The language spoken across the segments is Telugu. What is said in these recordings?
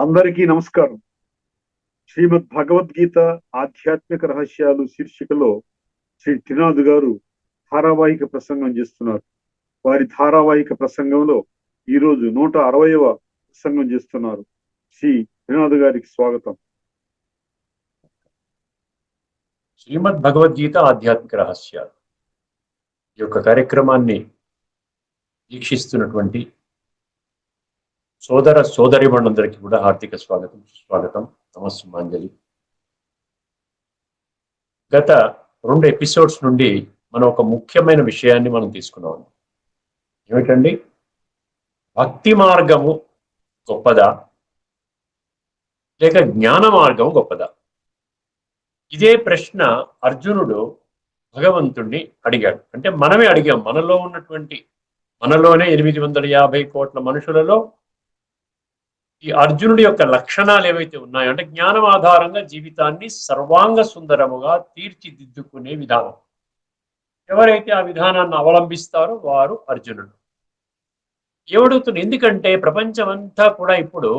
అందరికీ నమస్కారం. శ్రీమద్ భగవద్గీత ఆధ్యాత్మిక రహస్యాలు శీర్షికలో శ్రీ త్రినాథ్ గారు ధారావాహిక ప్రసంగం చేస్తున్నారు. వారి ధారావాహిక ప్రసంగంలో ఈరోజు 160వ ప్రసంగం చేస్తున్నారు. శ్రీ త్రినాథ్ గారికి స్వాగతం. శ్రీమద్ భగవద్గీత ఆధ్యాత్మిక రహస్యాలు ఈ యొక్క కార్యక్రమాన్ని వీక్షిస్తున్నటువంటి సోదర సోదరిమణులందరికీ కూడా హార్దిక స్వాగతం. నమస్సుమాంజలి. గత 2 ఎపిసోడ్స్ నుండి మనం ఒక ముఖ్యమైన విషయాన్ని మనం తీసుకున్నాం. ఏమిటండి? భక్తి మార్గము గొప్పదా లేక జ్ఞాన మార్గం గొప్పదా? ఇదే ప్రశ్న అర్జునుడు భగవంతుణ్ణి అడిగాడు. అంటే మనమే అడిగాం. మనలోనే 850 కోట్ల మనుషులలో ఈ అర్జునుడి యొక్క లక్షణాలు ఏవైతే ఉన్నాయో, అంటే జ్ఞానం ఆధారంగా జీవితాన్ని సర్వాంగ సుందరముగా తీర్చిదిద్దుకునే విధానం, ఎవరైతే ఆ విధానాన్ని అవలంబిస్తారో వారు అర్జునుడు. ఏమడుగుతుంది? ఎందుకంటే ప్రపంచమంతా కూడా ఇప్పుడు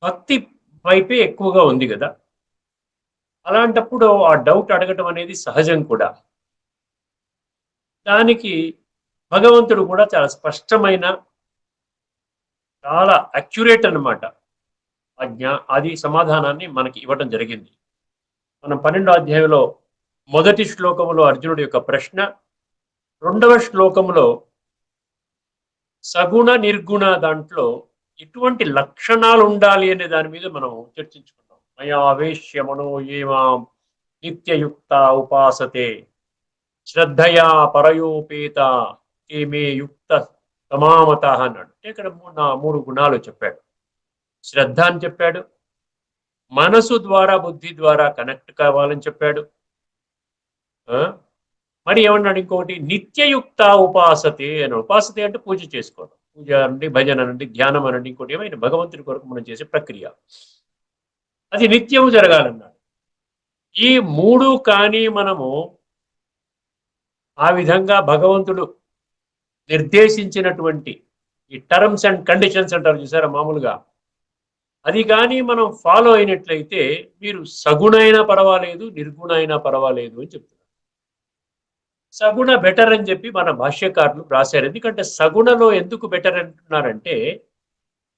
భక్తి వైపే ఎక్కువగా ఉంది కదా. అలాంటప్పుడు ఆ డౌట్ అడగటం అనేది సహజం కూడా. దానికి భగవంతుడు కూడా చాలా స్పష్టమైన, చాలా అక్యురేట్ అన్నమాట అది సమాధానాన్ని మనకి ఇవ్వటం జరిగింది. మనం 12వ అధ్యాయంలో మొదటి శ్లోకములో అర్జునుడి యొక్క ప్రశ్న, 2వ శ్లోకములో సగుణ నిర్గుణ దాంట్లో ఎటువంటి లక్షణాలు ఉండాలి అనే దాని మీద మనం చర్చించుకున్నాం. మయా వేశ్య మనో ఏమాం నిత్యయుక్త ఉపాసతే శ్రద్ధయా పరయోపేత ఏమే యుక్త తమామత అన్నాడు. ఇక్కడ 3 గుణాలు చెప్పాడు. శ్రద్ధ అని చెప్పాడు, మనసు ద్వారా బుద్ధి ద్వారా కనెక్ట్ కావాలని చెప్పాడు. మరి ఏమన్నాడు? ఇంకొకటి నిత్యయుక్త ఉపాసతే అని. ఉపాసతే అంటే పూజ చేసుకోవడం. పూజ అనండి, భజన అనండి, ధ్యానం అనండి, ఇంకోటి ఏమైనా భగవంతుడి కొరకు మనం చేసే ప్రక్రియ, అది నిత్యము జరగాలన్నాడు. ఈ 3 కానీ మనము ఆ విధంగా భగవంతుడు నిర్దేశించినటువంటి ఈ టర్మ్స్ అండ్ కండిషన్స్ అంటారు చూసారా మామూలుగా, అది కానీ మనం ఫాలో అయినట్లయితే మీరు సగుణైనా పర్వాలేదు, నిర్గుణ అయినా పర్వాలేదు అని చెప్తున్నారు. సగుణ బెటర్ అని చెప్పి మన భాష్యకారులు రాశారు. ఎందుకంటే సగుణలో ఎందుకు బెటర్ అంటున్నారంటే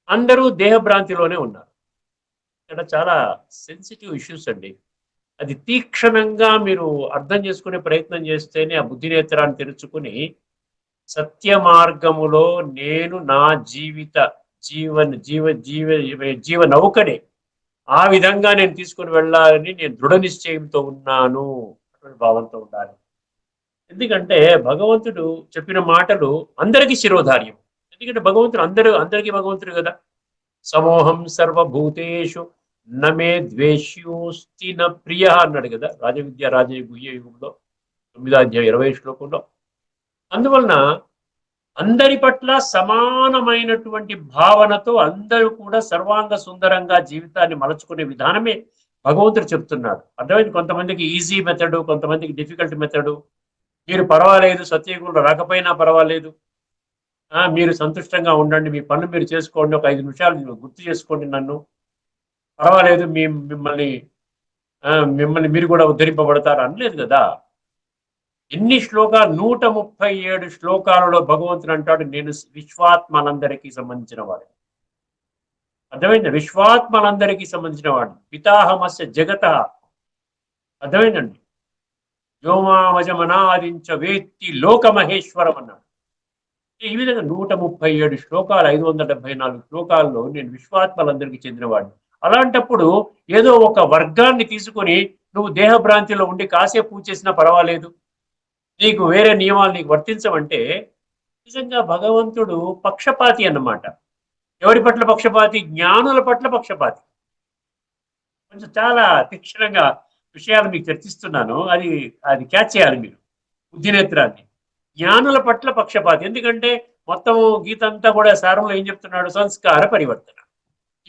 అందరూ దేహభ్రాంతిలోనే ఉన్నారు. ఇక్కడ చాలా సెన్సిటివ్ ఇష్యూస్ అండి. అది తీక్షణంగా మీరు అర్థం చేసుకునే ప్రయత్నం చేస్తేనే ఆ బుద్ధి నేత్రాన్ని తెరుచుకుని సత్య మార్గములో నేను నా జీవ నౌకనే ఆ విధంగా నేను తీసుకుని వెళ్ళాలని నేను దృఢ నిశ్చయంతో ఉన్నాను అటువంటి భావంతో ఉండాలి. ఎందుకంటే భగవంతుడు చెప్పిన మాటలు అందరికీ శిరోధార్యం. ఎందుకంటే భగవంతుడు అందరికీ భగవంతుడు కదా. సమోహం సర్వభూతేషు నమే ద్వేష్యోస్తి న ప్రియ అన్నాడు కదా రాజవిద్య రాజగుహ్య యుగంలో 9వ అధ్యాయం 20వ శ్లోకంలో. అందువలన అందరి పట్ల సమానమైనటువంటి భావనతో అందరూ కూడా సర్వాంగ సుందరంగా జీవితాన్ని మలుచుకునే విధానమే భగవంతుడు చెప్తున్నాడు. అర్థమైంది? కొంతమందికి ఈజీ మెథడు, కొంతమందికి డిఫికల్ట్ మెథడు. మీరు పర్వాలేదు, సత్యయుగంలో రాకపోయినా పర్వాలేదు, మీరు సంతుష్టంగా ఉండండి, మీ పనులు మీరు చేసుకోండి, ఒక 5 నిమిషాలు గుర్తు చేసుకోండి నన్ను, పర్వాలేదు, మిమ్మల్ని మీరు కూడా ఉద్ధరింపబడతారు అనలేదు కదా. ఎన్ని శ్లోకాలు? 137 శ్లోకాలలో భగవంతుడు అంటాడు, నేను విశ్వాత్మలందరికీ సంబంధించిన వాడు. అర్థమైంది? విశ్వాత్మలందరికీ సంబంధించిన వాడు. పితాహమస్య జగత. అర్థమైందండి? వ్యోమామజమనాదించ వేత్తి లోకమహేశ్వరం అన్నాడు. ఈ విధంగా 137 శ్లోకాలు, 574 శ్లోకాల్లో నేను విశ్వాత్మలందరికీ చెందినవాడిని. అలాంటప్పుడు ఏదో ఒక వర్గాన్ని తీసుకొని నువ్వు దేహభ్రాంతిలో ఉండి కాసేపు పూజ చేసినా పర్వాలేదు, నీకు వేరే నియమాలు నీకు వర్తించవంటే నిజంగా భగవంతుడు పక్షపాతి అన్నమాట. ఎవరి పట్ల పక్షపాతి? జ్ఞానుల పట్ల పక్షపాతి. కొంచెం చాలా తీక్షణంగా విషయాలు మీకు చర్చిస్తున్నాను, అది క్యాచ్ చేయాలి మీరు బుద్ధినేత్రాన్ని. జ్ఞానుల పట్ల పక్షపాతి. ఎందుకంటే మొత్తం గీత అంతా కూడా సారంలో ఏం చెప్తున్నాడు? సంస్కార పరివర్తన.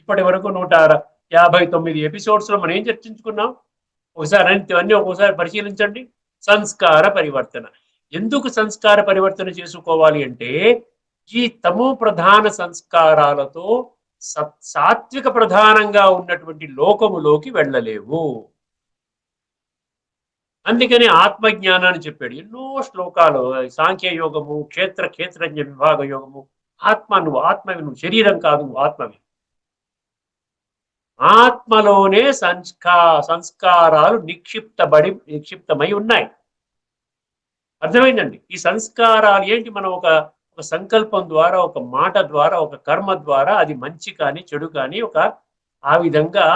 ఇప్పటి వరకు 159 ఎపిసోడ్స్లో మనం ఏం చర్చించుకున్నాం? ఒకసారి అన్నీ ఒక్కోసారి పరిశీలించండి. సంస్కార పరివర్తన. ఎందుకు సంస్కార పరివర్తన చేసుకోవాలి అంటే ఈ తమో ప్రధాన సంస్కారాలతో సాత్విక ప్రధానంగా ఉన్నటువంటి లోకములోకి వెళ్ళలేవు. అందుకని ఆత్మజ్ఞానాన్ని చెప్పాడు. ఎన్నో శ్లోకాలు, సాంఖ్య యోగము, క్షేత్రజ్ఞ విభాగ యోగము, నువ్వు ఆత్మవి, నువ్వు శరీరం కాదు, నువ్వు ఆత్మవి. ఆత్మలోనే సంస్కారాలు నిక్షిప్తమై ఉన్నాయి. అర్థమైందండి? ఈ సంస్కారాలు ఏంటి? మనం ఒక సంకల్పం ద్వారా, ఒక మాట ద్వారా, ఒక కర్మ ద్వారా, అది మంచి కానీ చెడు కానీ ఆ విధంగా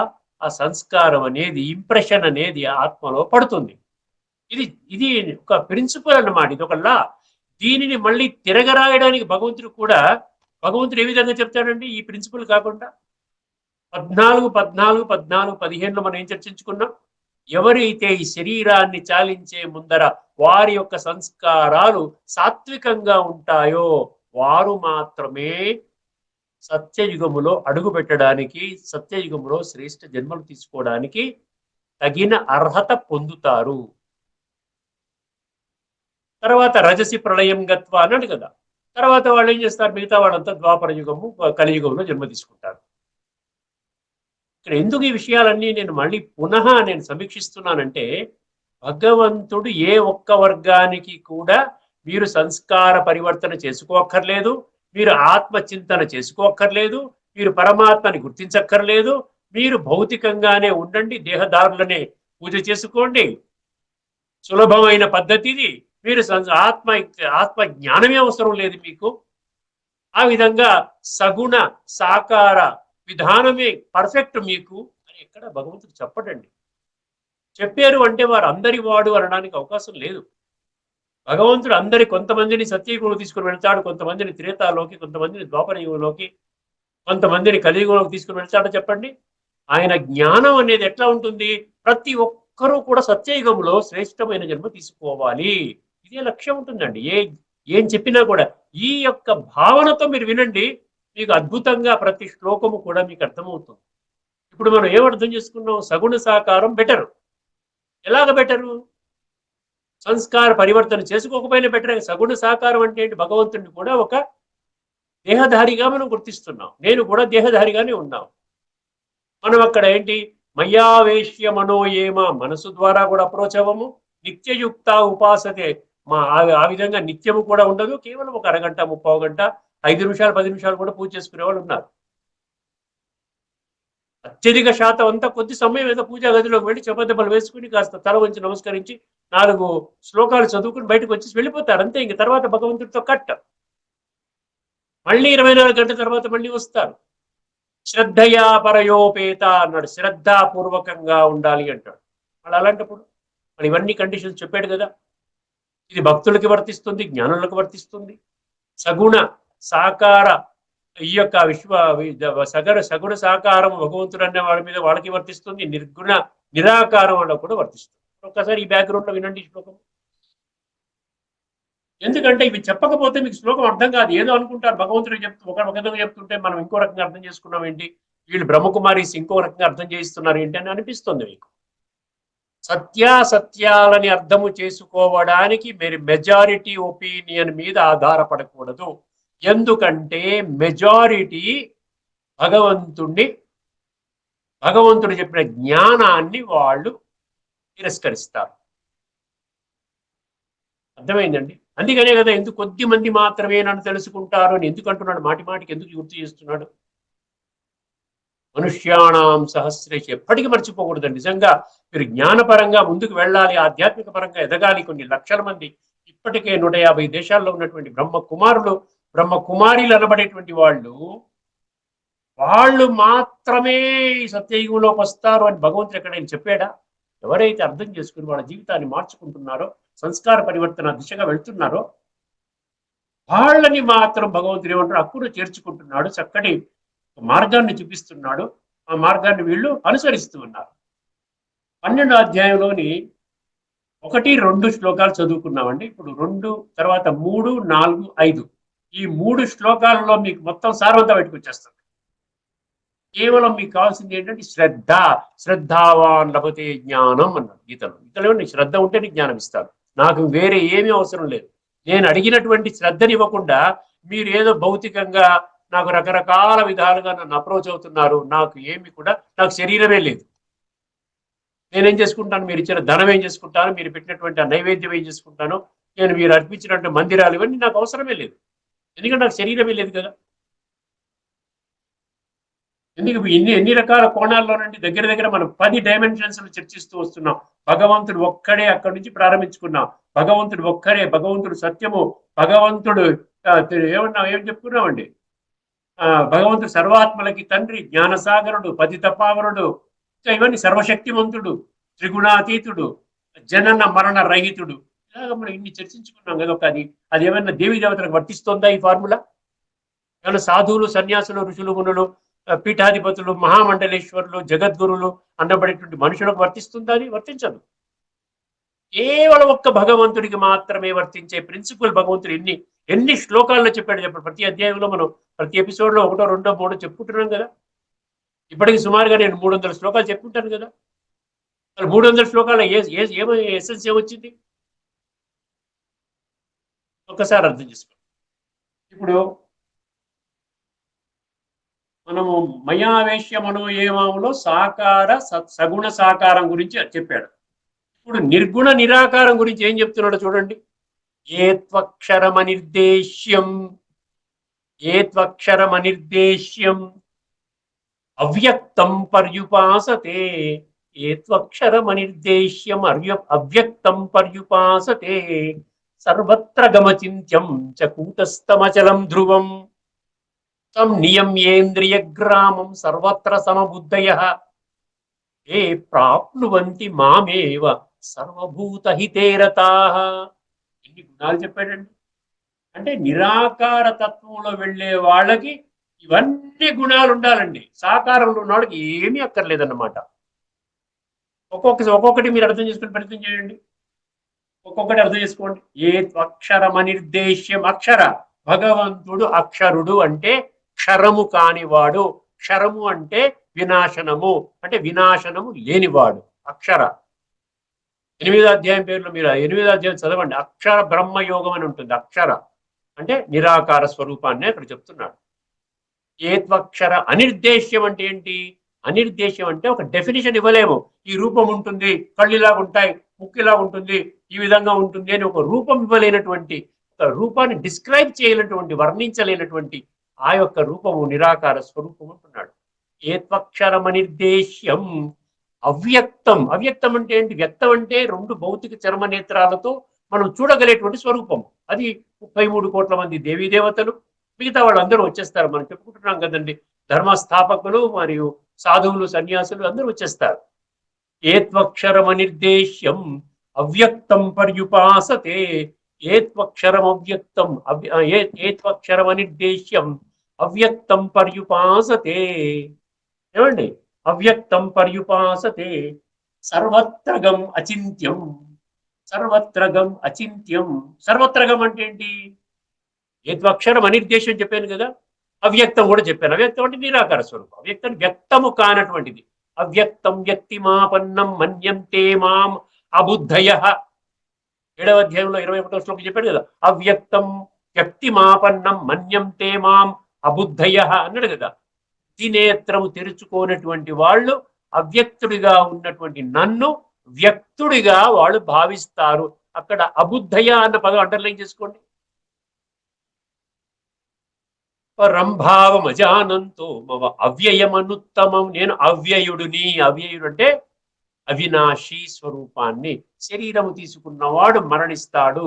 ఆ సంస్కారం అనేది, ఇంప్రెషన్ అనేది ఆత్మలో పడుతుంది. ఇది ఒక ప్రిన్సిపల్ అన్నమాట, ఇది ఒక లా. దీనిని మళ్ళీ తిరగరాయడానికి భగవంతుడు ఏ విధంగా చెప్తాడండి? ఈ ప్రిన్సిపల్ కాకుండా 14, 15లో మనం ఏం చర్చించుకున్నాం? ఎవరైతే ఈ శరీరాన్ని చాలించే ముందర వారి యొక్క సంస్కారాలు సాత్వికంగా ఉంటాయో వారు మాత్రమే సత్యయుగములో అడుగు పెట్టడానికి, సత్యయుగములో శ్రేష్ఠ జన్మలు తీసుకోవడానికి తగిన అర్హత పొందుతారు. తర్వాత రజసి ప్రళయం గత్వ అన్నాడు కదా. తర్వాత వాళ్ళు ఏం చేస్తారు? మిగతా వాళ్ళంతా ద్వాపర యుగము, కలియుగంలో జన్మ తీసుకుంటారు. ఇక్కడ ఎందుకు ఈ విషయాలన్నీ నేను మళ్ళీ పునః సమీక్షిస్తున్నానంటే, భగవంతుడు ఏ ఒక్క వర్గానికి కూడా మీరు సంస్కార పరివర్తన చేసుకోక్కర్లేదు, మీరు ఆత్మచింతన చేసుకోక్కర్లేదు, మీరు పరమాత్మని గుర్తించక్కర్లేదు, మీరు భౌతికంగానే ఉండండి, దేహదారులనే పూజ చేసుకోండి, సులభమైన పద్ధతిది. మీరు ఆత్మ జ్ఞానమే అవసరం లేదు మీకు. ఆ విధంగా సగుణ సాకార విధానమే పర్ఫెక్ట్ మీకు అని ఎక్కడ భగవంతుడు చెప్పడండి. చెప్పారు అంటే వారు అందరి వాడు అనడానికి అవకాశం లేదు. భగవంతుడు కొంతమందిని సత్యయుగంలో తీసుకుని వెళ్తాడు, కొంతమందిని త్రేతాలోకి, కొంతమందిని ద్వాపర యుగంలోకి, కొంతమందిని కలియుగంలోకి తీసుకుని వెళ్తాడో చెప్పండి. ఆయన జ్ఞానం అనేది ఎట్లా ఉంటుంది? ప్రతి ఒక్కరూ కూడా సత్యయుగంలో శ్రేష్టమైన జన్మ తీసుకోవాలి, ఇదే లక్ష్యం ఉంటుందండి. ఏం చెప్పినా కూడా ఈ యొక్క భావనతో మీరు వినండి, మీకు అద్భుతంగా ప్రతి శ్లోకము కూడా మీకు అర్థమవుతుంది. ఇప్పుడు మనం ఏం అర్థం చేసుకున్నాం? సగుణ సాకారం బెటరు. ఎలాగ బెటరు? సంస్కార పరివర్తన చేసుకోకపోయినా బెటర్. సగుణ సాకారం అంటే ఏంటి? భగవంతుడిని కూడా ఒక దేహధారిగా మనం గుర్తిస్తున్నాం. నేను కూడా దేహధారిగానే ఉన్నాం. మనం అక్కడ ఏంటి? మయ్యావేశ్య మనోయేమ, మనసు ద్వారా కూడా అప్రోచ్ అవ్వము. నిత్యయుక్త ఉపాసతే, ఆ విధంగా నిత్యము కూడా ఉండదు. కేవలం ఒక అరగంట, 30 గంట, 5 నిమిషాలు, 10 నిమిషాలు కూడా పూజ చేసుకునే వాళ్ళు ఉన్నారు. అత్యధిక శాతం అంతా కొద్ది సమయం ఏదో పూజా గదిలోకి వెళ్ళి చెపదెబ్బలు వేసుకుని కాస్త తల వంచి నమస్కరించి 4 శ్లోకాలు చదువుకుని బయటకు వచ్చేసి వెళ్ళిపోతారు అంతే. ఇంక తర్వాత భగవంతుడితో కట్ట. మళ్ళీ 24 గంటల తర్వాత మళ్ళీ వస్తారు. శ్రద్ధయా పరయోపేత అన్నాడు, శ్రద్ధాపూర్వకంగా ఉండాలి అంటాడు. మళ్ళీ అలాంటప్పుడు మరి ఇవన్నీ కండిషన్స్ చెప్పాడు కదా. ఇది భక్తులకి వర్తిస్తుంది, జ్ఞానులకు వర్తిస్తుంది. సగుణ సాకార ఈ యొక్క సగుణ సాకారం భగవంతుడు అనే వాళ్ళ మీద వాళ్ళకి వర్తిస్తుంది, నిర్గుణ నిరాకారం వాళ్ళకు కూడా వర్తిస్తుంది. ఒక్కసారి ఈ బ్యాక్గ్రౌండ్ లో వినండి శ్లోకం. ఎందుకంటే ఇవి చెప్పకపోతే మీకు శ్లోకం అర్థం కాదు. ఏదో అనుకుంటారు భగవంతుడు ఒక విధంగా చెప్తుంటే మనం ఇంకో రకంగా అర్థం చేసుకున్నాం ఏంటి, వీళ్ళు బ్రహ్మకుమారీస్ ఇంకో రకంగా అర్థం చేయిస్తున్నారు ఏంటి అని అనిపిస్తుంది మీకు. సత్యాలని అర్థము చేసుకోవడానికి మీరు మెజారిటీ ఒపీనియన్ మీద ఆధారపడకూడదు. ఎందుకంటే మెజారిటీ భగవంతుడు చెప్పిన జ్ఞానాన్ని వాళ్ళు తిరస్కరిస్తారు. అర్థమైందండి? అందుకనే కదా ఎందుకు కొద్ది మంది మాత్రమే నన్ను తెలుసుకుంటారు అని ఎందుకు అంటున్నాడు, మాటికి ఎందుకు గుర్తు చేస్తున్నాడు? మనుష్యాణం సహస్రేష, ఎప్పటికీ మర్చిపోకూడదు. నిజంగా మీరు జ్ఞానపరంగా ముందుకు వెళ్ళాలి, ఆధ్యాత్మిక పరంగా ఎదగాలి. కొన్ని లక్షల మంది ఇప్పటికే 150 దేశాల్లో ఉన్నటువంటి బ్రహ్మకుమారీలు అనబడేటువంటి వాళ్ళు మాత్రమే ఈ సత్యయుగంలోకి వస్తారు అని భగవంతుడు ఎక్కడైనా చెప్పాడా? ఎవరైతే అర్థం చేసుకుని వాళ్ళ జీవితాన్ని మార్చుకుంటున్నారో, సంస్కార పరివర్తన దిశగా వెళ్తున్నారో వాళ్ళని మాత్రం భగవంతుడు ఏమంటారు, అప్పుడు చేర్చుకుంటున్నాడు, చక్కటి మార్గాన్ని చూపిస్తున్నాడు. ఆ మార్గాన్ని వీళ్ళు అనుసరిస్తూ ఉన్నారు. 12వ అధ్యాయంలోని 1, 2 శ్లోకాలు చదువుకున్నామండి. ఇప్పుడు 2 తర్వాత 3, 4, 5 ఈ 3 శ్లోకాలలో మీకు మొత్తం సారవంతా బయటకు వచ్చేస్తుంది. కేవలం మీకు కావాల్సింది ఏంటంటే శ్రద్ధావాన్ లభతే జ్ఞానం అన్నాడు గీతలో. నీకు శ్రద్ధ ఉంటే నీకు జ్ఞానం ఇస్తాడు. నాకు వేరే ఏమీ అవసరం లేదు. నేను అడిగినటువంటి శ్రద్ధని ఇవ్వకుండా మీరు ఏదో భౌతికంగా నాకు రకరకాల విధాలుగా నన్ను అప్రోచ్ అవుతున్నారు. నాకు శరీరమే లేదు. నేనేం చేసుకుంటాను? మీరు ఇచ్చిన ధనం ఏం చేసుకుంటాను? మీరు పెట్టినటువంటి ఆ నైవేద్యం ఏం చేసుకుంటాను? మీరు అర్పించినటువంటి మందిరాలు ఇవన్నీ నాకు అవసరమే లేదు. ఎందుకంటే నాకు శరీరమే లేదు కదా. ఎందుకు ఎన్ని ఎన్ని రకాల కోణాల్లోనండి దగ్గర దగ్గర మనం 10 డైమెన్షన్స్ చర్చిస్తూ వస్తున్నాం. భగవంతుడు ఒక్కడే అక్కడి నుంచి ప్రారంభించుకున్నాం. భగవంతుడు ఒక్కడే, భగవంతుడు సత్యము, భగవంతుడు ఏం చెప్పుకున్నామండి? భగవంతుడు సర్వాత్మలకి తండ్రి, జ్ఞానసాగరుడు, పతితపావనుడు, ఇవన్నీ సర్వశక్తిమంతుడు, త్రిగుణాతీతుడు, జనన మరణ రహితుడు. ఇలాగ మనం ఇన్ని చర్చించుకున్నాం కదా. అది ఏమన్నా దేవీ దేవతలకు వర్తిస్తుందా ఈ ఫార్ములా? ఏమైనా సాధువులు, సన్యాసులు, ఋషులు, మునులు, పీఠాధిపతులు, మహామండలేశ్వరులు, జగద్గురులు అన్నబడేటువంటి మనుషులకు వర్తిస్తుందా? అది వర్తించదు. కేవలం ఒక్క భగవంతుడికి మాత్రమే వర్తించే ప్రిన్సిపల్ భగవంతుడు ఎన్ని శ్లోకాల్లో చెప్పాడు. ప్రతి అధ్యాయంలో మనం ప్రతి ఎపిసోడ్లో 1, 2, 3 చెప్పుకుంటున్నాం కదా. ఇప్పటికి సుమారుగా నేను 300 శ్లోకాలు చెప్పుకుంటాను కదా. మరి 300 శ్లోకాల ఎసెన్స్ ఏమొచ్చింది? ఒక్కసారి అర్థం చేసుకోండి. ఇప్పుడు మనము మయావేశ్య మనోయేమంలో సాకార సగుణ సాకారం గురించి చెప్పాడు. ఇప్పుడు నిర్గుణ నిరాకారం గురించి ఏం చెప్తున్నాడో చూడండి. ఏత్వక్షరమనిర్దేశ్యం అవ్యక్తం పర్యుపాసతే. ఏత్వక్షరమనిర్దేశ్యం అవ్యక్తం పర్యుపాసతే. సర్వత్ర గమచింత్యం చ కూటస్థమచలం ధ్రువం తం నియమ్యేంద్రియగ్రామం సర్వత్ర సమబుద్ధయః ఏ ప్రాప్నువంతి మామేవ సర్వభూతహితే రతాః. ఎన్ని గుణాలు చెప్పాడండి. అంటే నిరాకార తత్వంలో వెళ్ళే వాళ్ళకి ఇవన్నీ గుణాలు ఉండాలండి. సాకారంలో ఉన్న వాళ్ళకి ఏమీ అక్కర్లేదన్నమాట. ఒక్కొక్కటి మీరు అర్థం చేసుకుని ప్రయత్నం చేయండి. ఒక్కొక్కటి అర్థం చేసుకోండి. ఏత్వక్షరమనిర్దేశ్యం, అక్షర భగవంతుడు అక్షరుడు అంటే క్షరము కానివాడు. క్షరము అంటే వినాశనము, అంటే వినాశనము లేనివాడు అక్షర. 8వ అధ్యాయం పేరులో మీరు 8వ అధ్యాయం చదవండి. అక్షర బ్రహ్మయోగం అని ఉంటుంది. అక్షర అంటే నిరాకార స్వరూపాన్ని అక్కడ చెప్తున్నాడు. ఏత్వక్షర అనిర్దేశ్యం అంటే ఏంటి? అనిర్దేశ్యం అంటే ఒక డెఫినేషన్ ఇవ్వలేము. ఈ రూపం ఉంటుంది, కళ్ళులాగా ఉంటాయి, ముక్కిలా ఉంటుంది, ఈ విధంగా ఉంటుంది అని ఒక రూపం ఇవ్వలేనటువంటి, ఒక రూపాన్ని డిస్క్రైబ్ చేయలేనటువంటి, వర్ణించలేనటువంటి ఆ యొక్క రూపము నిరాకార స్వరూపం అంటున్నాడు. ఏత్వక్షరమనిర్దేశ్యం అవ్యక్తం. అవ్యక్తం అంటే ఏంటి? వ్యక్తం అంటే 2 భౌతిక చర్మ నేత్రాలతో మనం చూడగలేటువంటి స్వరూపం. అది 33 కోట్ల మంది దేవీ దేవతలు, మిగతా వాళ్ళందరూ వచ్చేస్తారు. మనం చెప్పుకుంటున్నాం కదండి, ధర్మస్థాపకులు మరియు సాధువులు, సన్యాసులు అందరూ వచ్చేస్తారు. ఏత్వక్షరమనిర్దేశ్యం అవ్యక్తం పర్యుపాసతే. ఏత్వక్షరమనిర్దేశ్యం అవ్యక్తం పర్యుపాసతే. ఏమండి? అవ్యక్తం పర్యుపాసతే. సర్వత్రగం అచింత్యం. సర్వత్రగం అచింత్యం. సర్వత్రగం అంటే ఏంటి? ఏత్వక్షరం అనిర్దేశం చెప్పాను కదా. అవ్యక్తం కూడా చెప్పాను. అవ్యక్తం అంటే నిరాకార స్వరూపం. అవ్యక్తం వ్యక్తము కానటువంటిది. అవ్యక్తం వ్యక్తిమాపన్నం మన్యంతే మాం అబుద్ధయః. 7వ అధ్యాయంలో 21వ శ్లోకం చెప్పాడు కదా. అవ్యక్తం వ్యక్తిమాపన్నం మన్యంతే మాం అబుద్ధయః అన్నాడు కదా. నేత్రము తెరుచుకోనటువంటి వాళ్ళు అవ్యక్తుడిగా ఉన్నటువంటి నన్ను వ్యక్తుడిగా వాళ్ళు భావిస్తారు. అక్కడ అబుద్ధయ అన్న పదం అండర్లైన్ చేసుకోండి. రంభావం అజానంతో మమ అవ్యయమనుత్తమం. నేను అవ్యయుడిని. అవ్యయుడు అంటే అవినాశీ స్వరూపాన్ని. శరీరము తీసుకున్నవాడు మరణిస్తాడు,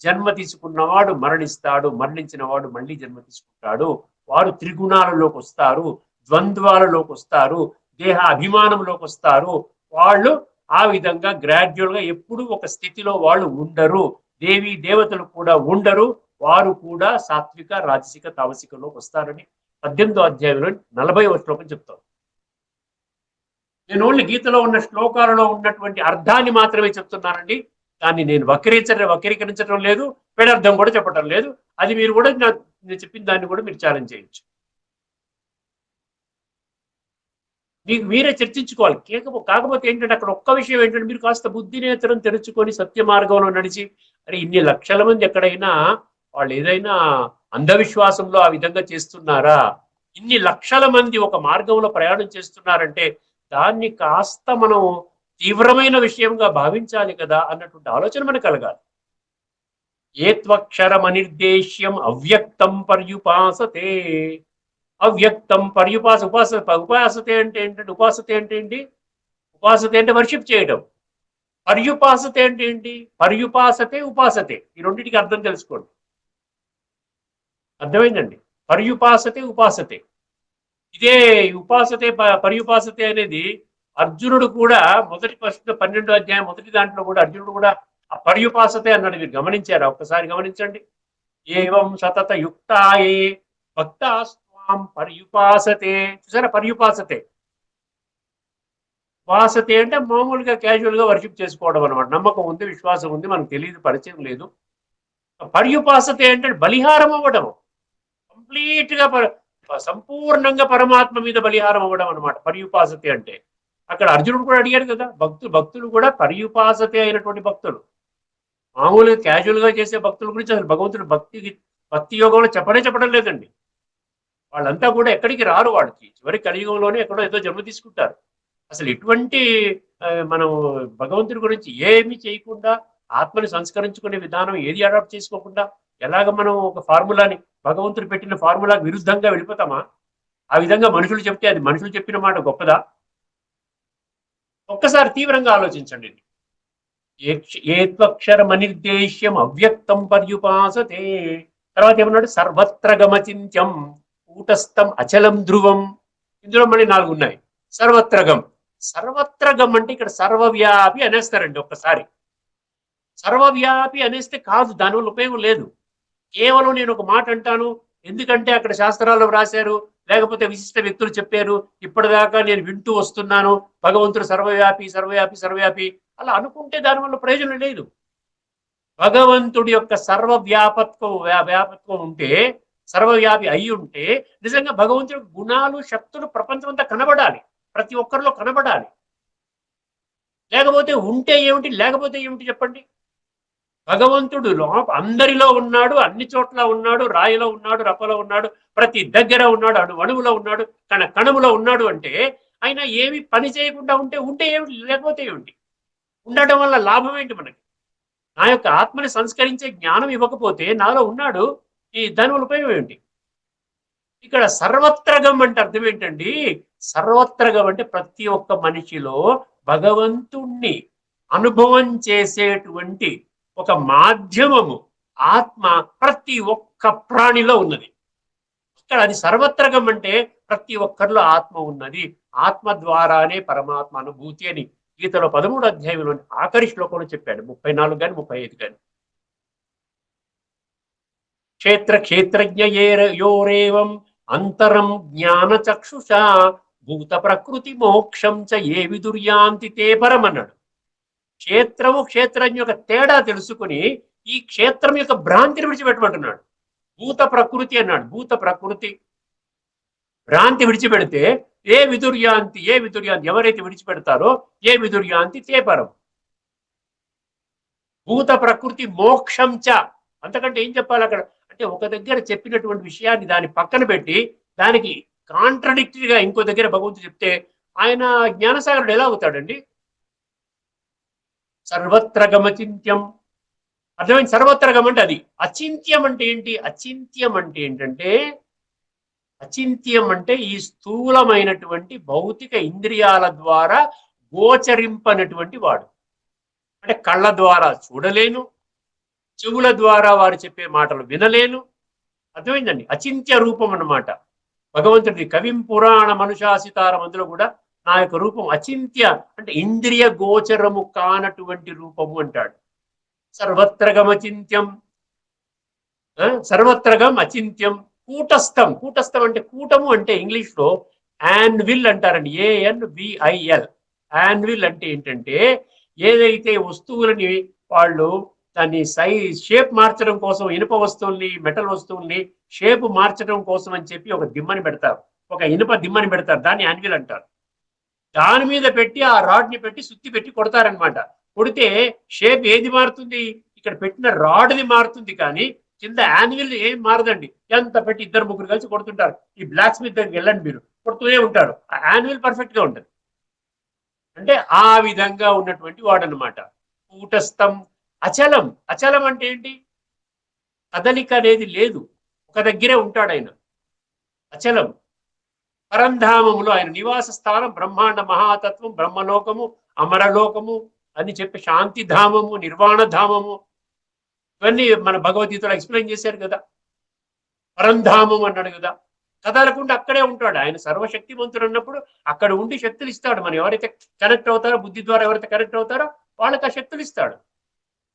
జన్మ తీసుకున్నవాడు మరణిస్తాడు, మరణించిన వాడు మళ్ళీ జన్మ తీసుకుంటాడు. వారు త్రిగుణాలలోకి వస్తారు, ద్వంద్వాలలోకి వస్తారు, దేహ అభిమానంలోకి వస్తారు. వాళ్ళు ఆ విధంగా గ్రాడ్యువల్ గా ఎప్పుడు ఒక స్థితిలో వాళ్ళు ఉండరు. దేవీ దేవతలు కూడా ఉండరు. వారు కూడా సాత్విక, రాజసిక, తామసికలోకి వస్తారని 18వ అధ్యాయంలో 40వ శ్లోకం చెప్తాను. నేను ఓన్లీ గీతలో ఉన్న శ్లోకాలలో ఉన్నటువంటి అర్థాన్ని మాత్రమే చెప్తున్నానండి. దాన్ని నేను వక్రీకరించడం లేదు, పెడర్థం కూడా చెప్పడం లేదు. అది మీరు కూడా నేను చెప్పిన దాన్ని కూడా మీరు ఛాలెంజ్ చేయొచ్చు. మీకు మీరే చర్చించుకోవాలి. కాకపోతే ఏంటంటే అక్కడ ఒక్క విషయం ఏంటంటే, మీరు కాస్త బుద్ధి నేత్రం తెరుచుకొని సత్య మార్గంలో నడిచి, అరే ఇన్ని లక్షల మంది ఎక్కడైనా వాళ్ళు ఏదైనా అంధవిశ్వాసంలో ఆ విధంగా చేస్తున్నారా? ఇన్ని లక్షల మంది ఒక మార్గంలో ప్రయాణం చేస్తున్నారంటే దాన్ని కాస్త మనం తీవ్రమైన విషయంగా భావించాలి కదా అన్నటువంటి ఆలోచన మనకు కలగాలి. ఏత్వక్షరమనిర్దేశ్యం అవ్యక్తం పర్యుపాసతే. అవ్యక్తం ఉపాసతే అంటే ఏంటంటే ఉపాసతే అంటే ఏంటి? ఉపాసతే అంటే వర్షిప్ చేయడం. పర్యుపాసతే అంటే ఏంటి? పర్యుపాసతే ఉపాసతే, ఈ రెండింటికి అర్థం తెలుసుకోండి. అర్థమైందండి? పర్యుపాసతే ఉపాసతే. ఇదే ఉపాసతే పర్యుపాసతే అనేది అర్జునుడు కూడా ఫస్ట్ 12వ అధ్యాయం మొదటి దాంట్లో కూడా అర్జునుడు కూడా పర్యుపాసతే అన్నాడు. మీరు గమనించారా? ఒక్కసారి గమనించండి. ఏవం సతత యుక్తాయే భక్తాస్త్వాం పర్యుపాసతే. చూసారా? పర్యుపాసతే. ఉపాసతే అంటే మామూలుగా క్యాజువల్ గా వర్షిప్ చేసుకోవడం అనమాట. నమ్మకం ఉంది, విశ్వాసం ఉంది, మనకు తెలియదు, పరిచయం లేదు. పర్యుపాసతే అంటే బలిహారం అవ్వడం, కంప్లీట్ గా సంపూర్ణంగా పరమాత్మ మీద బలిహారం అవ్వడం అనమాట పర్యుపాసతే అంటే. అక్కడ అర్జునుడు కూడా అడిగాడు కదా, భక్తులు కూడా పర్యుపాసతే అయినటువంటి భక్తులు. మామూలుగా క్యాజువల్ గా చేసే భక్తుల గురించి అసలు భగవంతుడు భక్తి యోగంలో చెప్పడం లేదండి. వాళ్ళంతా కూడా ఎక్కడికి రారు, వాళ్ళకి చివరి కలియుగంలోనే ఎక్కడో ఏదో జన్మ తీసుకుంటారు. అసలు ఎటువంటి మనం భగవంతుడి గురించి ఏమీ చేయకుండా ఆత్మని సంస్కరించుకునే విధానం ఏది అడాప్ట్ చేసుకోకుండా ఎలాగ మనం ఒక ఫార్ములాని, భగవంతుడు పెట్టిన ఫార్ములాకి విరుద్ధంగా వెళ్ళిపోతామా? ఆ విధంగా మనుషులు చెప్తే అది మనుషులు చెప్పిన మాట గొప్పదా? ఒక్కసారి తీవ్రంగా ఆలోచించండి. ఏత్వక్షరమనిర్దేశ్యం అవ్యక్తం పర్యుపాసతే. తర్వాత ఏమన్నాడు? సర్వత్ర గమచింత్యం కూటస్థం అచలం ధ్రువం. ఇందులో మళ్ళీ 4 ఉన్నాయి. సర్వత్రగం. సర్వత్రగం అంటే ఇక్కడ సర్వవ్యాపి అనేస్తారండి. ఒక్కసారి సర్వవ్యాపి అనేస్తే కాదు, దానివల్ల ఉపయోగం లేదు. కేవలం నేను ఒక మాట అంటాను ఎందుకంటే అక్కడ శాస్త్రాల్లో రాశారు, లేకపోతే విశిష్ట వ్యక్తులు చెప్పారు, ఇప్పటిదాకా నేను వింటూ వస్తున్నాను భగవంతుడు సర్వవ్యాపి సర్వవ్యాపి సర్వవ్యాపి, అలా అనుకుంటే దానివల్ల ప్రయోజనం లేదు. భగవంతుడి యొక్క వ్యాపత్వం ఉంటే, సర్వవ్యాపి అయి ఉంటే నిజంగా భగవంతుడి గుణాలు, శక్తులు ప్రపంచం అంతా కనబడాలి, ప్రతి ఒక్కరిలో కనబడాలి. లేకపోతే ఉంటే ఏమిటి, లేకపోతే ఏమిటి చెప్పండి? భగవంతుడు అందరిలో ఉన్నాడు, అన్ని చోట్ల ఉన్నాడు, రాయిలో ఉన్నాడు, రప్పలో ఉన్నాడు, ప్రతి దగ్గర ఉన్నాడు, అణువులో ఉన్నాడు, కణములో ఉన్నాడు. అంటే ఆయన ఏమి పని చేయకుండా ఉంటే ఏమిటి, లేకపోతే ఏమిటి? ఉండటం వల్ల లాభం ఏంటి మనకి? నా యొక్క ఆత్మని సంస్కరించే జ్ఞానం ఇవ్వకపోతే నాలో ఉన్నాడు, దానివల్ల ఉపయోగం ఏంటి? ఇక్కడ సర్వత్రగం అంటే అర్థం ఏంటండి? సర్వత్రగం అంటే ప్రతి ఒక్క మనిషిలో భగవంతుణ్ణి అనుభవం చేసేటువంటి ఒక మాధ్యమము ఆత్మ ప్రతి ఒక్క ప్రాణిలో ఉన్నది. ఇక్కడ అది సర్వత్రగం అంటే ప్రతి ఒక్కరిలో ఆత్మ ఉన్నది, ఆత్మ ద్వారానే పరమాత్మ అనుభూతి అని గీతలో 13వ అధ్యాయంలో ఆఖరి శ్లోకంలో చెప్పాడు. 34 కానీ 35 కానీ. క్షేత్రజ్ఞయోరేవం అంతరం జ్ఞాన చక్షుషా భూత ప్రకృతి మోక్షం చ ఏ విదుర్యాంతి తే పరం అన్నాడు. క్షేత్రము క్షేత్రజ్ఞ యొక్క తేడా తెలుసుకుని ఈ క్షేత్రం యొక్క భ్రాంతిని విడిచిపెట్టమంటున్నాడు. భూత ప్రకృతి అన్నాడు. భూత ప్రకృతి భ్రాంతి విడిచిపెడితే ఏ విదుర్యాంతి ఎవరైతే విడిచిపెడతారో ఏ విదుర్యాంతి తే పరం. భూత ప్రకృతి మోక్షం చ, అంతకంటే ఏం చెప్పాలి అక్కడ? అంటే ఒక దగ్గర చెప్పినటువంటి విషయాన్ని దాన్ని పక్కన పెట్టి దానికి కాంట్రడిక్టరీగా ఇంకో దగ్గర భగవంతుడు చెప్తే ఆయన జ్ఞానసాగరుడు ఎలా అవుతాడండి? సర్వత్రగమచింత్యం. అర్థమైంది? సర్వత్రగం అంటే అది. అచింత్యం అంటే ఏంటి? అచింత్యం అంటే ఏంటంటే, అచింత్యం అంటే ఈ స్థూలమైనటువంటి భౌతిక ఇంద్రియాల ద్వారా గోచరింపనటువంటి వాడు. అంటే కళ్ళ ద్వారా చూడలేను, చెవుల ద్వారా వారు చెప్పే మాటలు వినలేను. అర్థమైందండి? అచింత్య రూపం అన్నమాట భగవంతుడిది. కవిం పురాణ మనుషాసితారం, అందులో కూడా నా యొక్క రూపం అచింత్య అంటే ఇంద్రియ గోచరము కానటువంటి రూపము అంటాడు. సర్వత్రగం అచింత్యం, సర్వత్రగం అచింత్యం. కూటస్థం. కూటస్థం అంటే కూటము అంటే ఇంగ్లీష్ లో యాన్విల్ అంటారండి. ANVIL. యాన్విల్ అంటే ఏంటంటే ఏదైతే వస్తువులని వాళ్ళు దాన్ని షేప్ మార్చడం కోసం, ఇనుప వస్తువుల్ని, మెటల్ వస్తువుల్ని షేప్ మార్చడం కోసం అని చెప్పి ఒక దిమ్మని పెడతారు, ఒక ఇనుప దిమ్మని పెడతారు, దాన్ని యాన్విల్ అంటారు. దాని మీద పెట్టి ఆ రాడ్ ని పెట్టి సుత్తి పెట్టి కొడతారనమాట. కొడితే షేప్ ఏది మారుతుంది? ఇక్కడ పెట్టిన రాడ్ది మారుతుంది, కానీ కింద యాన్యువల్ ఏం మారదండి. ఎంత పెట్టి ఇద్దరు ముగ్గురు కలిసి కొడుతుంటారు. ఈ బ్లాక్ స్మిత్ దగ్గరికి వెళ్ళండి, మీరు కొడుతూనే ఉంటారు. ఆ యాన్యువల్ పర్ఫెక్ట్ గా ఉంటుంది. అంటే ఆ విధంగా ఉన్నటువంటి వాడనమాట. కూటస్థం అచలం. అచలం అంటే ఏంటి? కదలిక అనేది లేదు, ఒక దగ్గరే ఉంటాడు ఆయన. అచలం. పరంధామములో ఆయన నివాస స్థానం బ్రహ్మాండ మహాతత్వం, బ్రహ్మలోకము, అమరలోకము అని చెప్పి శాంతిధామము, నిర్వాణధామము, ఇవన్నీ మన భగవద్గీతలో ఎక్స్ప్లెయిన్ చేశారు కదా. పరంధామం అన్నాడు కదా. కదలకుండా అక్కడే ఉంటాడు ఆయన. సర్వశక్తివంతుడు అన్నప్పుడు అక్కడ ఉండి శక్తులు ఇస్తాడు. మనం ఎవరైతే కనెక్ట్ అవుతారో, బుద్ధి ద్వారా ఎవరైతే కనెక్ట్ అవుతారో వాళ్ళకి ఆ శక్తులు ఇస్తాడు.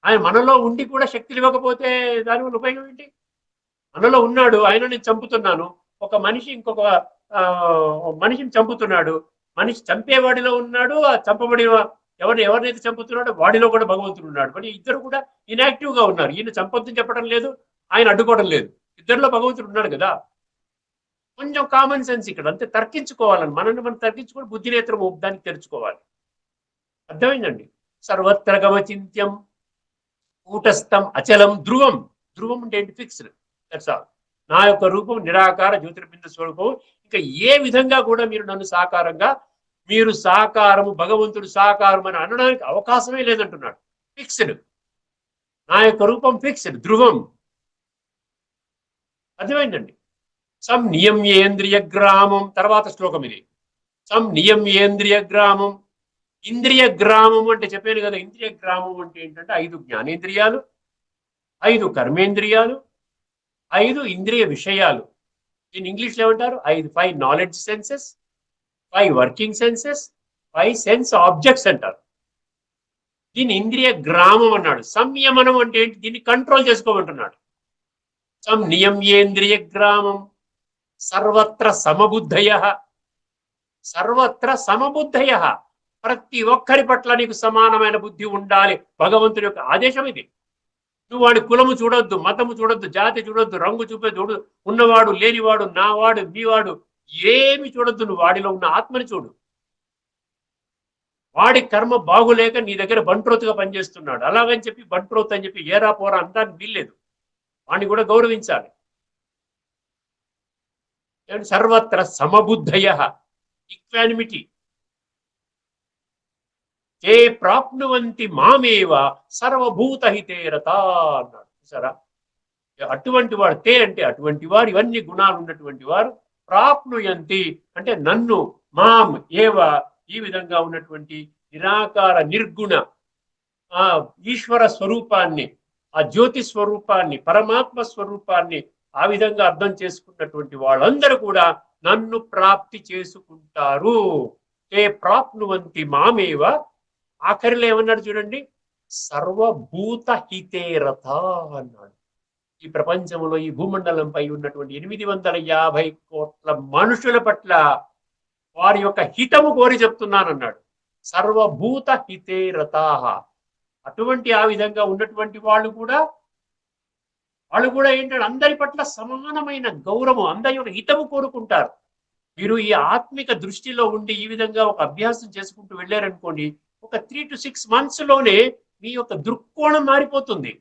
ఆయన మనలో ఉండి కూడా శక్తులు ఇవ్వకపోతే దానివల్ల ఉపయోగం ఏంటి? మనలో ఉన్నాడు, ఆయన నేను చంపుతున్నాను. ఒక మనిషి ఇంకొక మనిషిని చంపుతున్నాడు. మనిషి చంపేవాడిలో ఉన్నాడు, ఆ చంపబడి ఎవరినైతే చంపుతున్నాడో వాడిలో కూడా భగవంతుడు ఉన్నాడు. మరి ఇద్దరు కూడా ఇన్యాక్టివ్ గా ఉన్నారు. ఈయన చంపొద్దని చెప్పడం లేదు, ఆయన అడ్డుకోవడం లేదు. ఇద్దరిలో భగవంతుడు ఉన్నాడు కదా. కొంచెం కామన్ సెన్స్ ఇక్కడ అంతే. తర్కించుకోవాలని మనల్ని మనం తర్కించుకొని బుద్ధి నేత్రం దానికి తెరుచుకోవాలి. అర్థమైందండి? సర్వత్ర గమచింత్యం కూటస్థం అచలం ధ్రువం. ధ్రువం అంటే ఏంటి? ఫిక్స్డ్. That's all. నా యొక్క రూపం నిరాకార జ్యోతిర్బిందు స్వరూపం. ఇంకా ఏ విధంగా కూడా మీరు నన్ను సాకారంగా, మీరు సాకారము, భగవంతుడు సాకారం అని అనడానికి అవకాశమే లేదంటున్నాడు. ఫిక్స్డ్. నా యొక్క రూపం ఫిక్స్డ్, ధ్రువం. అర్థమైందండి? సం నియమ్యేంద్రియ గ్రామం. తర్వాత శ్లోకం ఇది. సం నియమ్యేంద్రియ గ్రామం. ఇంద్రియ గ్రామం అంటే చెప్పాను కదా. ఇంద్రియ గ్రామం అంటే ఏంటంటే 5 జ్ఞానేంద్రియాలు, 5 కర్మేంద్రియాలు, 5 ఇంద్రియ విషయాలు. దీన్ని ఇంగ్లీష్లో ఏమంటారు? 5 knowledge senses, 5 working senses, 5 sense objects అంటారు. దీన్ని ఇంద్రియ గ్రామం అన్నాడు. సంయమనం అంటే ఏంటి? దీన్ని కంట్రోల్ చేసుకోమంటున్నాడు. సం నియమ్యేంద్రియ గ్రామం. సర్వత్ర సమబుద్ధయ. సర్వత్ర సమబుద్ధయ. ప్రతి ఒక్కరి పట్ల నీకు సమానమైన బుద్ధి ఉండాలి. భగవంతుడి యొక్క ఆదేశం ఇది. నువ్వు వాడి కులము చూడొద్దు, మతము చూడొద్దు, జాతి చూడొద్దు, రంగు చూపే చూడు, ఉన్నవాడు లేనివాడు, నావాడు మీవాడు ఏమి చూడొద్దు. నువ్వు వాడిలో ఉన్న ఆత్మని చూడు. వాడి కర్మ బాగులేక నీ దగ్గర బంట్రోతుగా పనిచేస్తున్నాడు. అలాగని చెప్పి బంట్రోత్ అని చెప్పి ఏరా పోరా అంటానికి వీల్లేదు. వాడిని కూడా గౌరవించాలి. సర్వత్ర సమబుద్ధయ. ఈక్వానిమిటీ. ఏ ప్రాప్నువంతి మామేవ సర్వభూతహితే రతా అన్నాడు. సరా, అటువంటి వాడు, తే అంటే అటువంటి వారు, ఇవన్నీ గుణాలు ఉన్నటువంటి వారు. ప్రాప్నుయంతి అంటే నన్ను, మాం ఏవ ఈ విధంగా ఉన్నటువంటి నిరాకార నిర్గుణ ఆ ఈశ్వర స్వరూపాన్ని, ఆ జ్యోతి స్వరూపాన్ని, పరమాత్మ స్వరూపాన్ని ఆ విధంగా అర్థం చేసుకున్నటువంటి వాళ్ళందరూ కూడా నన్ను ప్రాప్తి చేసుకుంటారు. ఏ ప్రాప్నువంతి మామేవ. ఆఖరిలో ఏమన్నాడు చూడండి, సర్వభూత హితేరథ అన్నాడు. ఈ ప్రపంచంలో, ఈ భూమండలంపై ఉన్నటువంటి 850 కోట్ల మనుషుల పట్ల వారి యొక్క హితము కోరి చెప్తున్నానన్నాడు. సర్వభూత హితేరథాః. అటువంటి ఆ విధంగా ఉన్నటువంటి వాళ్ళు కూడా ఏంటంటే అందరి పట్ల సమానమైన గౌరవం, అందరి యొక్క హితము కోరుకుంటారు. మీరు ఈ ఆత్మిక దృష్టిలో ఉండి ఈ విధంగా ఒక అభ్యాసం చేసుకుంటూ వెళ్ళారనుకోండి, ఒక 3 to 6 months లోనే మీ యొక్క దృక్కోణం మారిపోతుంది.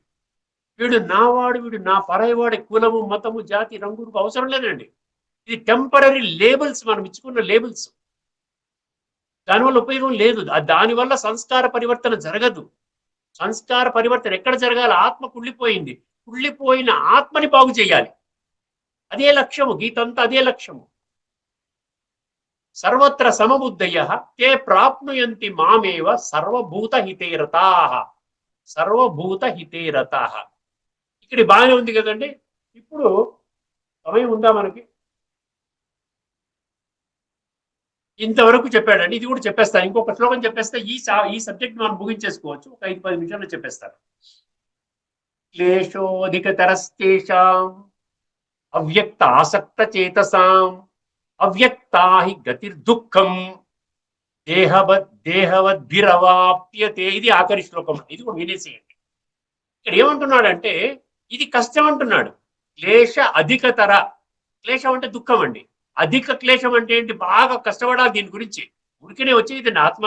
వీడు నావాడు, వీడు నా పరాయివాడి, కులము, మతము, జాతి, రంగుకు అవసరం లేదండి. ఇది టెంపరీ లేబుల్స్, మనం ఇచ్చుకున్న లేబుల్స్. దానివల్ల ఉపయోగం లేదు. దానివల్ల సంస్కార పరివర్తన జరగదు. సంస్కార పరివర్తన ఎక్కడ జరగాలి? ఆత్మ కుళ్ళిపోయింది. కుళ్ళిపోయిన ఆత్మని బాగు చేయాలి. అదే లక్ష్యము. గీతంతా అదే లక్ష్యము. సర్వత్ర సమబుద్ధయ తే ప్రాప్నుయంతి మామేవ సర్వభూత హితేరథాః. సర్వభూత హితేరథాః. ఇక్కడ బాగానే ఉంది కదండి. ఇప్పుడు సమయం ఉందా మనకి? ఇంతవరకు చెప్పాడండి. ఇది కూడా చెప్పేస్తాను. ఇంకొక శ్లోకం చెప్పేస్తే ఈ సబ్జెక్ట్ మనం ముగించేసుకోవచ్చు. ఒక 5-10 నిమిషాల్లో చెప్పేస్తాను. క్లేశోధికతరస్తేషాం అవ్యక్త ఆసక్త చేతసాం అవ్యక్తా హి గతిర్దుఃఖం దేహవద్భిరవాప్యతే. ఇది ఆఖరి శ్లోకం. ఇది కూడా వినేసేయండి. ఇక్కడ ఏమంటున్నాడంటే ఇది కష్టం అంటున్నాడు. క్లేశ అధికతర. క్లేశం అంటే దుఃఖం అండి. అధిక క్లేశం అంటే ఏంటి? బాగా కష్టపడాలి దీని గురించి. ఉరికినే వచ్చేది ఆత్మ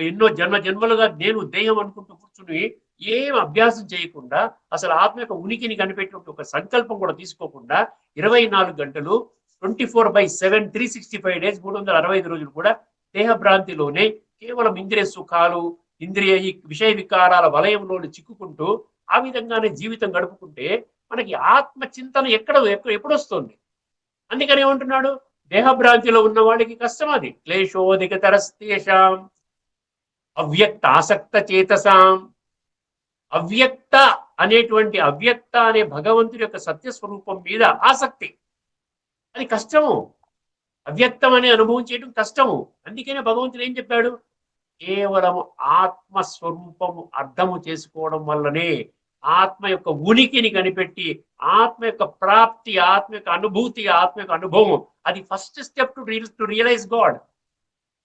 ఎన్నో జన్మలుగా నేను దేహం అనుకుంటూ కూర్చుని ఏం అభ్యాసం చేయకుండా, అసలు ఆత్మ యొక్క ఉనికిని కనిపెట్టినట్టు ఒక సంకల్పం కూడా తీసుకోకుండా 24 గంటలు 24/7 365 డేస్ 365 రోజులు కూడా దేహభ్రాంతిలోనే కేవలం ఇంద్రియ సుఖాలు, ఇంద్రియ ఈ విషయ వికారాల వలయంలోని చిక్కుకుంటూ ఆ విధంగానే జీవితం గడుపుకుంటే మనకి ఆత్మ చింతన ఎప్పుడు వస్తుంది? అందుకని ఏమంటున్నాడు, దేహభ్రాంతిలో ఉన్న వాడికి కష్టం అది. క్లేశోధిక తరస్తేషాం అవ్యక్త ఆసక్త చేతసాం. అవ్యక్త అనే భగవంతుడి యొక్క సత్యస్వరూపం మీద ఆసక్తి, అది కష్టము. అవ్యక్తం అనే అనుభవం చేయడం కష్టము. అందుకనే భగవంతుడు ఏం చెప్పాడు, కేవలము ఆత్మస్వరూపము అర్థము చేసుకోవడం వల్లనే ఆత్మ యొక్క ఉనికిని కనిపెట్టి ఆత్మ యొక్క ప్రాప్తి, ఆత్మ యొక్క అనుభూతి, ఆత్మ యొక్క అనుభవం, అది first step to realise God.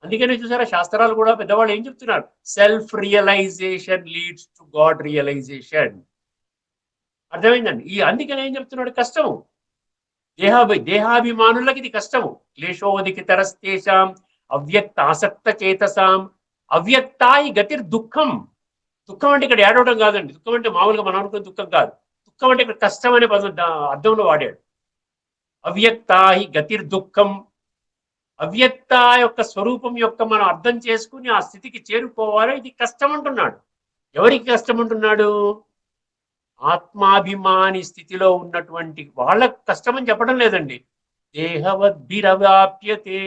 అందుకనే చూసారా, శాస్త్రాలు కూడా పెద్దవాళ్ళు ఏం చెప్తున్నారు, self realisation leads to God realisation. అర్థమైందండి? అందుకని ఏం చెప్తున్నాడు, కష్టము. దేహాభిమానులకి ఇది కష్టము. క్లేశోధిక తరస్తేషాం అవ్యక్త ఆసక్త చేతసాం అవ్యక్తాయి గతిర్ దుఃఖం. దుఃఖం అంటే ఇక్కడ ఏడవడం కాదండి. దుఃఖం అంటే మామూలుగా మనం అనుకున్న దుఃఖం కాదు. దుఃఖం అంటే ఇక్కడ కష్టం అనే పదం అర్థంలో వాడాడు. అవ్యక్తాయి గతిర్ దుఃఖం. అవ్యక్త యొక్క స్వరూపం యొక్క మనం అర్థం చేసుకుని ఆ స్థితికి చేరుకోవాలి, ఇది కష్టం అంటున్నాడు. ఎవరికి కష్టం అంటున్నాడు? ఆత్మాభిమాని స్థితిలో ఉన్నటువంటి వాళ్ళకు కష్టమని చెప్పడం లేదండి. దేహవద్భిరవాప్యతే,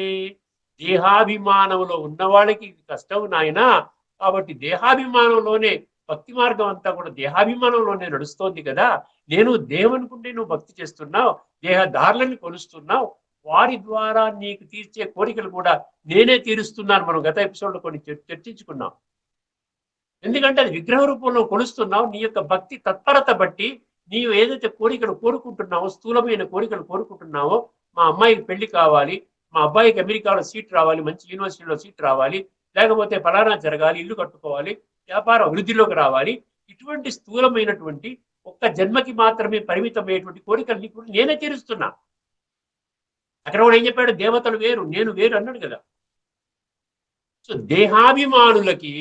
దేహాభిమానంలో ఉన్న వాళ్ళకి కష్టం నాయన. కాబట్టి దేహాభిమానంలోనే భక్తి మార్గం అంతా కూడా దేహాభిమానంలోనే నడుస్తోంది కదా. నేను దేహం అనుకుంటే నువ్వు భక్తి చేస్తున్నావు, దేహదారులను కొలుస్తున్నావు, వారి ద్వారా నీకు తీర్చే కోరికలు కూడా నేనే తీరుస్తున్నాను. మనం గత ఎపిసోడ్లో కొన్ని చర్చించుకున్నాం. ఎందుకంటే అది విగ్రహ రూపంలో కొలుస్తున్నావు. నీ యొక్క భక్తి తత్పరత బట్టి నీవు ఏదైతే కోరికలు కోరుకుంటున్నావో, స్థూలమైన కోరికలు కోరుకుంటున్నావో, మా అమ్మాయికి పెళ్లి కావాలి, మా అబ్బాయికి అమెరికాలో సీట్ రావాలి, మంచి యూనివర్సిటీలో సీట్ రావాలి, లేకపోతే ఫలానా జరగాలి, ఇల్లు కట్టుకోవాలి, వ్యాపార అభివృద్ధిలోకి రావాలి, ఇటువంటి స్థూలమైనటువంటి ఒక్క జన్మకి మాత్రమే పరిమితమైనటువంటి కోరికల్ని కూడా నేనే తీరుస్తున్నా. అక్కడ కూడా ఏం చెప్పాడు, దేవతలు వేరు నేను వేరు అన్నాడు కదా. సో దేహాభిమానులకి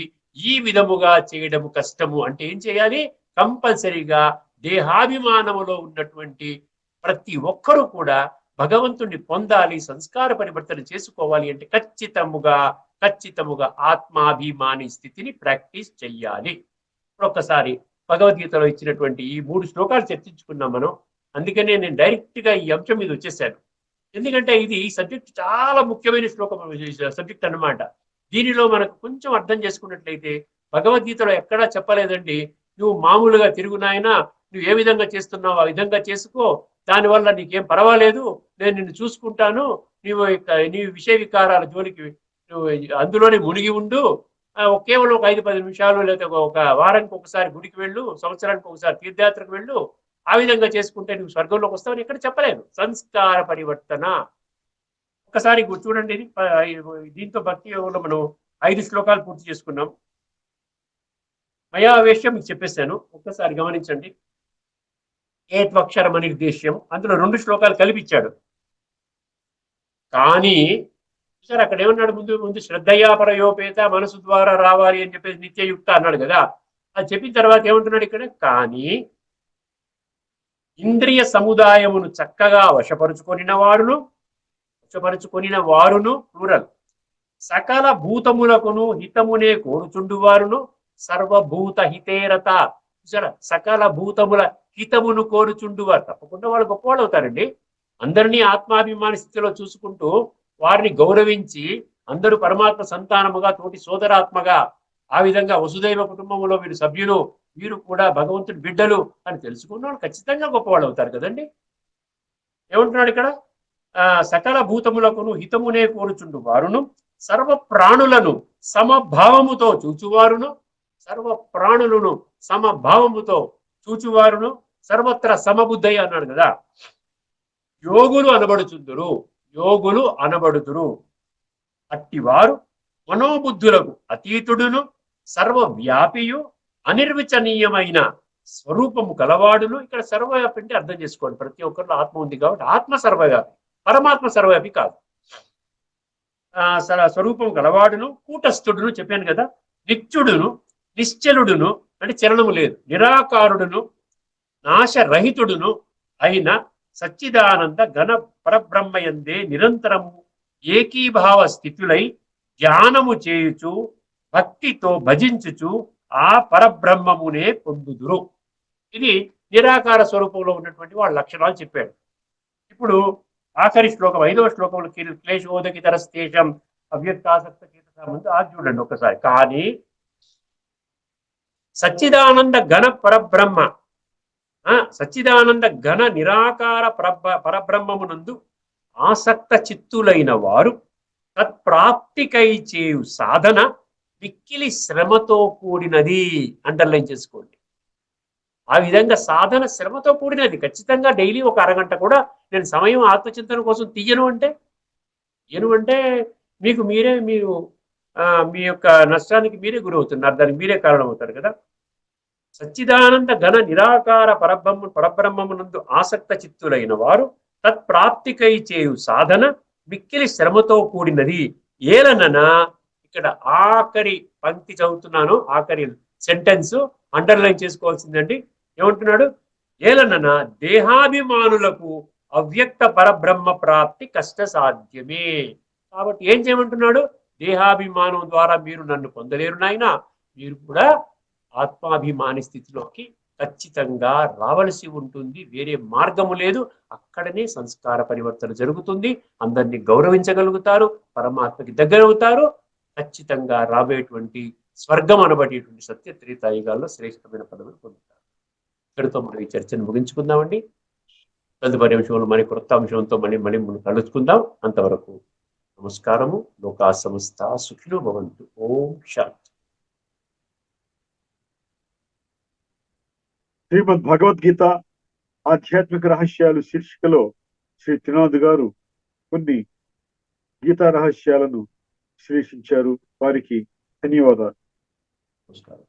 ఈ విధముగా చేయడము కష్టము. అంటే ఏం చేయాలి, కంపల్సరీగా దేహాభిమానములో ఉన్నటువంటి ప్రతి ఒక్కరూ కూడా భగవంతుణ్ణి పొందాలి, సంస్కార పరివర్తన చేసుకోవాలి అంటే ఖచ్చితముగా ఆత్మాభిమాని స్థితిని ప్రాక్టీస్ చెయ్యాలి. ఇప్పుడు ఒక్కసారి భగవద్గీతలో ఇచ్చినటువంటి ఈ 3 శ్లోకాలు చర్చించుకున్నాం మనం. అందుకనే నేను డైరెక్ట్ గా ఈ అంశం మీద వచ్చేసాను. ఎందుకంటే ఇది సబ్జెక్ట్ చాలా ముఖ్యమైన సబ్జెక్ట్ అన్నమాట. దీనిలో మనకు కొంచెం అర్థం చేసుకున్నట్లయితే భగవద్గీతలో ఎక్కడా చెప్పలేదండి, నువ్వు మామూలుగా తిరుగునాయనా, నువ్వు ఏ విధంగా చేస్తున్నావు ఆ విధంగా చేసుకో, దానివల్ల నీకేం పర్వాలేదు, నేను నిన్ను చూసుకుంటాను, నీ విషయ వికారాల జోలికి నువ్వు అందులోనే మునిగి ఉండు, కేవలం ఒక 5-10 నిమిషాలు లేదా ఒక వారానికి ఒకసారి గుడికి వెళ్ళు, సంవత్సరానికి ఒకసారి తీర్థయాత్రకు వెళ్ళు, ఆ విధంగా చేసుకుంటే నువ్వు స్వర్గంలోకి వస్తావని ఎక్కడ చెప్పలేదు. సంస్కార పరివర్తన. ఒకసారి చూడండి, దీంతో భక్తి యోగంలో మనం 5 శ్లోకాలు పూర్తి చేసుకున్నాం. మయావేశ్యం మీకు చెప్పేశాను, ఒక్కసారి గమనించండి. ఏత్వక్షరం అనిర్దేశ్యం, అందులో 2 శ్లోకాలు కల్పించాడు. కానీ సార్ అక్కడ ఏమన్నాడు, ముందు శ్రద్ధయాపరయోపేత, మనసు ద్వారా రావాలి అని చెప్పేసి నిత్యయుక్త అన్నాడు కదా. అది చెప్పిన తర్వాత ఏమంటున్నాడు ఇక్కడ, కానీ ఇంద్రియ సముదాయమును చక్కగా వశపరుచుకొనిన వారును ప్లూరల్, సకల భూతములకును హితమునే కోరుచుండు వారును సర్వభూత హితేరత. చూసారా, సకల భూతముల హితమును కోరుచుండు వారు, తప్పకుండా వాళ్ళు గొప్పవాళ్ళు అవుతారండి. అందరినీ ఆత్మాభిమాని స్థితిలో చూసుకుంటూ వారిని గౌరవించి అందరూ పరమాత్మ సంతానముగా, తోటి సోదరాత్మగా, ఆ విధంగా వసుదైవ కుటుంబంలో వీరు సభ్యులు, వీరు కూడా భగవంతుడి బిడ్డలు అని తెలుసుకున్న వాళ్ళు ఖచ్చితంగా గొప్పవాళ్ళు అవుతారు కదండి. ఏమంటున్నాడు ఇక్కడ, సకల భూతములకును హితమునే కోరుచుండు వారును సర్వ ప్రాణులను సమభావముతో చూచువారును, సర్వ ప్రాణులను సమభావముతో చూచువారును సర్వత్ర సమబుద్ధయ్య అన్నాడు కదా. యోగులు అనబడుతురు. అట్టివారు మనోబుద్ధులకు అతీతుడును సర్వవ్యాపియు అనిర్వచనీయమైన స్వరూపము కలవాడును. ఇక్కడ సర్వవ్యాపి అంటే అర్థం చేసుకోండి, ప్రతి ఒక్కరిలో ఆత్మ ఉంది కాబట్టి ఆత్మ సర్వవ్యాపి, పరమాత్మ సర్వవ్యాపి కాదు. స్వరూపం కలవాడును కూటస్థుడును చెప్పాను కదా, నిత్యుడును నిశ్చలుడును అంటే చలనము లేదు. నిరాకారుడును నాశరహితుడును అయిన సచ్చిదానంద ఘన పరబ్రహ్మయందే నిరంతరము ఏకీభావ స్థితులై ధ్యానము చేయుచు భక్తితో భజించుచు ఆ పరబ్రహ్మమునే పొందుదురు. ఇది నిరాకార స్వరూపంలో ఉన్నటువంటి వాళ్ళ లక్షణాలు చెప్పాడు. ఇప్పుడు ఆఖరి శ్లోకం 5వ శ్లోకంలో క్లేశోదకితరస్తేషం అవ్యక్తాసక్త చేత ముందు అది చూడండి ఒకసారి. కానీ సచ్చిదానంద ఘన పరబ్రహ్మ సచ్చిదానంద ఘన నిరాకార పరబ్రహ్మమునందు ఆసక్త చిత్తులైన వారు తత్ప్రాప్తికై చేయు సాధన మిక్కిలి శ్రమతో కూడినది. అండర్లైన్ చేసుకోండి. ఆ విధంగా సాధన శ్రమతో కూడినది. ఖచ్చితంగా డైలీ ఒక అరగంట కూడా నేను సమయం ఆత్మచింతన కోసం తీయను అంటే మీరు మీ యొక్క నష్టానికి మీరే గురవుతున్నారు, దానికి మీరే కారణం అవుతారు కదా. సచ్చిదానంద ఘన నిరాకార పరబ్రహ్మమునందు ఆసక్త చిత్తులైన వారు తత్ప్రాప్తికై చేయు సాధన మిక్కిలి శ్రమతో కూడినది. ఏలననా ఇక్కడ ఆఖరి పంక్తి చదువుతున్నాను, ఆఖరి సెంటెన్స్ అండర్లైన్ చేసుకోవాల్సిందండి. ఏమంటున్నాడు? ఏలనన దేహాభిమానులకు అవ్యక్త పరబ్రహ్మ ప్రాప్తి కష్ట సాధ్యమే. కాబట్టి ఏం చేయమంటున్నాడు? దేహాభిమానం ద్వారా మీరు నన్ను పొందలేరు నాయనా, మీరు కూడా ఆత్మాభిమాని స్థితిలోకి ఖచ్చితంగా రావలసి ఉంటుంది. వేరే మార్గము లేదు. అక్కడనే సంస్కార పరివర్తన జరుగుతుంది. అందరినీ గౌరవించగలుగుతారు, పరమాత్మకి దగ్గరవుతారు. ఖచ్చితంగా రాబోయేటువంటి స్వర్గం అనబడేటువంటి సత్య త్రేతాయుగాల్లో శ్రేష్టమైన పదవులు పొందుతారు. ఇక్కడితో మనం ఈ చర్చను ముగించుకుందామండి. తదుపరి అంశంలో మరి కొత్త అంశంతో మళ్ళీ మనం కలుసుకుందాం. అంతవరకు నమస్కారము. లోకా సమస్త సుఖినో భవంతు. ఓం శాంతి. శ్రీమద్ భగవద్గీత ఆధ్యాత్మిక రహస్యాలు శీర్షికలో శ్రీ త్రినాథ్ గారు కొన్ని గీతా రహస్యాలను విశ్లేషించారు. వారికి ధన్యవాదాలు. నమస్కారం.